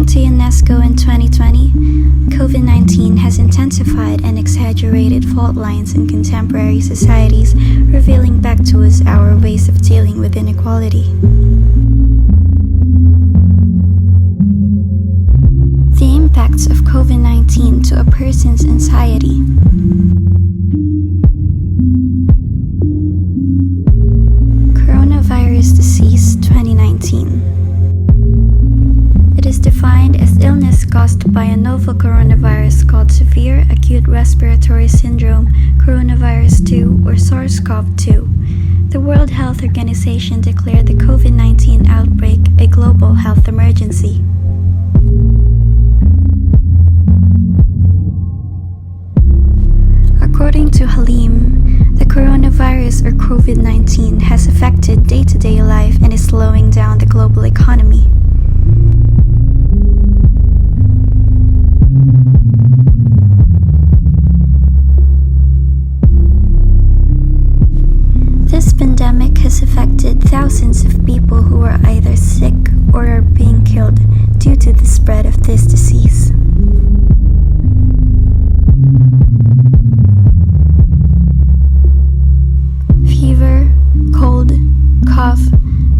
to UNESCO in 2020, Covid-19 has intensified and exaggerated fault lines in contemporary societies, revealing back to us our ways of dealing with inequality. The impacts of Covid-19 to a person's anxiety. Coronavirus disease 2019. It is defined as illness caused by a novel coronavirus called severe acute respiratory syndrome, coronavirus 2 or SARS-CoV-2. The World Health Organization declared the COVID-19 outbreak a global health emergency. According to Halim, the coronavirus or COVID-19 has affected day-to-day life and is slowing down the global economy. This pandemic has affected thousands of people who are either sick or are being killed due to the spread of this disease. Fever, cold, cough,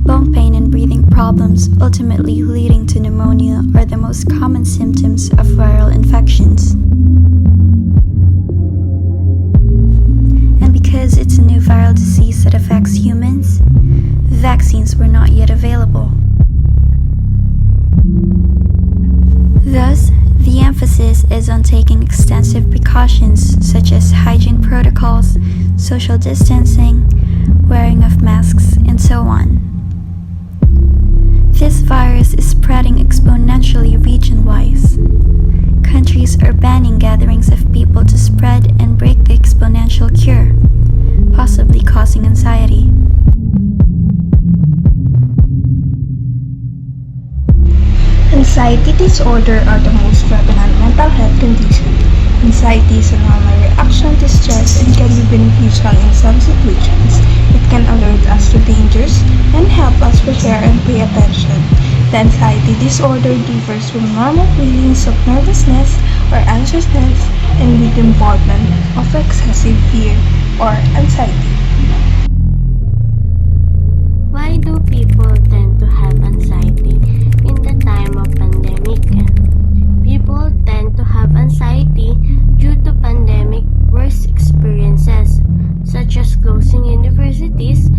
bone pain and breathing problems, ultimately leading to pneumonia, are the most common symptoms of viral infections. And because it's a new viral disease that affects humans, vaccines were not yet available. Thus, the emphasis is on taking extensive precautions such as hygiene protocols, social distancing, wearing of masks, and so on. This virus is spreading exponentially region-wise. Countries are banning gatherings of people to spread and break the exponential cure, possibly causing anxiety. Anxiety disorder are the most prevalent mental health condition. Anxiety is a normal reaction to stress and can be beneficial in some situations. It can alert us to dangers and help us prepare and pay attention. The anxiety disorder differs from normal feelings of nervousness or anxiousness and with involvement of excessive fear or anxiety. Why do people tend to have anxiety in the time of pandemic? People tend to have anxiety due to pandemic worst experiences, such as closing universities,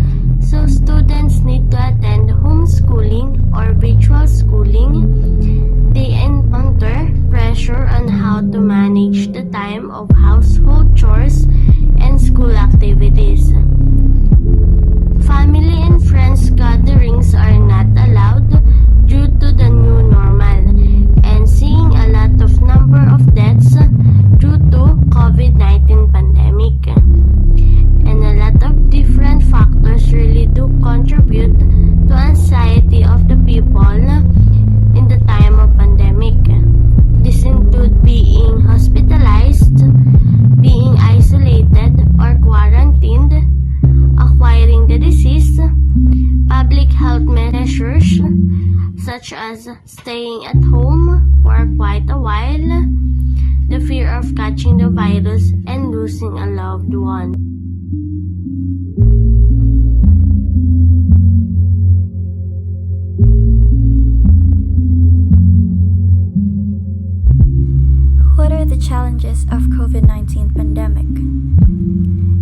so students need to attend homeschooling or virtual schooling. They encounter pressure on how to manage the time of household chores and school activities. Family and friends gatherings are not allowed due to the new normal, and seeing a lot of number of deaths due to COVID-19 pandemic. And a lot of different factors really do contribute to anxiety of the people in the time of pandemic. This include being hospitalized, being isolated or quarantined, acquiring the disease, public health measures such as staying at home for quite a while, the fear of catching the virus, and losing a loved one. What are the challenges of COVID-19 pandemic?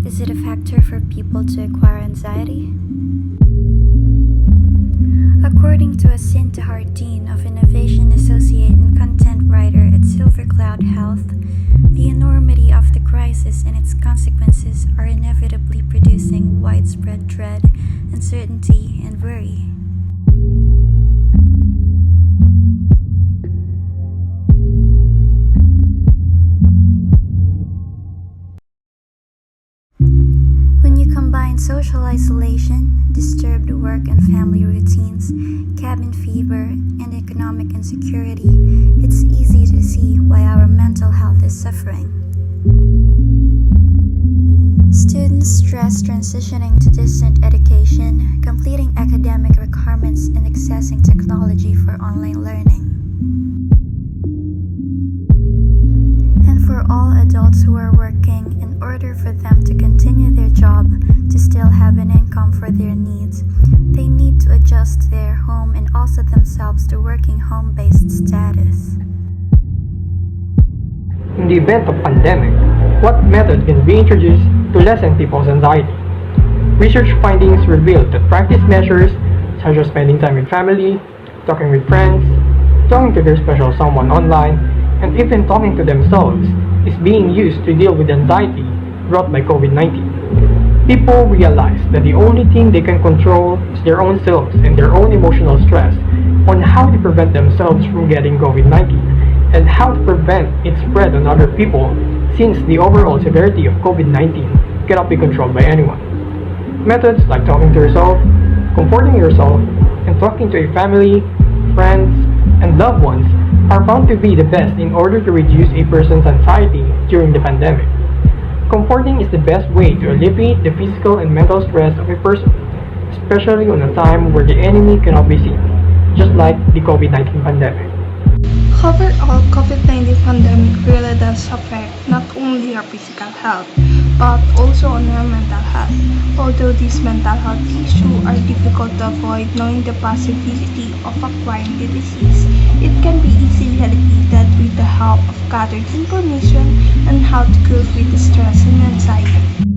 Is it a factor for people to acquire anxiety? According to Asinta Hardin of Innovation Associate and Content Writer at Silver Cloud Health, the enormity of the crisis and its consequences are inevitably producing widespread dread, uncertainty, and worry. When you combine social isolation, disturbed work and family routines, cabin fever, and economic insecurity, it's easy to see why our mental health is suffering. Students stress transitioning to distant education, completing academic requirements, and accessing technology for online learning. all adults who are working, in order for them to continue their job, to still have an income for their needs, they need to adjust their home and also themselves to working home-based status. In the event of pandemic, what method can be introduced to lessen people's anxiety? Research findings revealed that practice measures such as spending time with family, talking with friends, talking to their special someone online, and even talking to themselves is being used to deal with anxiety brought by COVID-19. People realize that the only thing they can control is their own selves and their own emotional stress on how to prevent themselves from getting COVID-19 and how to prevent its spread on other people, since the overall severity of COVID-19 cannot be controlled by anyone. Methods like talking to yourself, comforting yourself, and talking to a family, friends, and loved ones are found to be the best in order to reduce a person's anxiety during the pandemic. Comforting is the best way to alleviate the physical and mental stress of a person, especially on a time where the enemy cannot be seen, just like the COVID-19 pandemic. Overall, COVID-19 pandemic really does affect not only our physical health, but also on our mental health. Although these mental health issues are difficult to avoid knowing the possibility of acquiring the disease, it can be easily alleviated with the help of gathered information on how to cope with the stress and anxiety.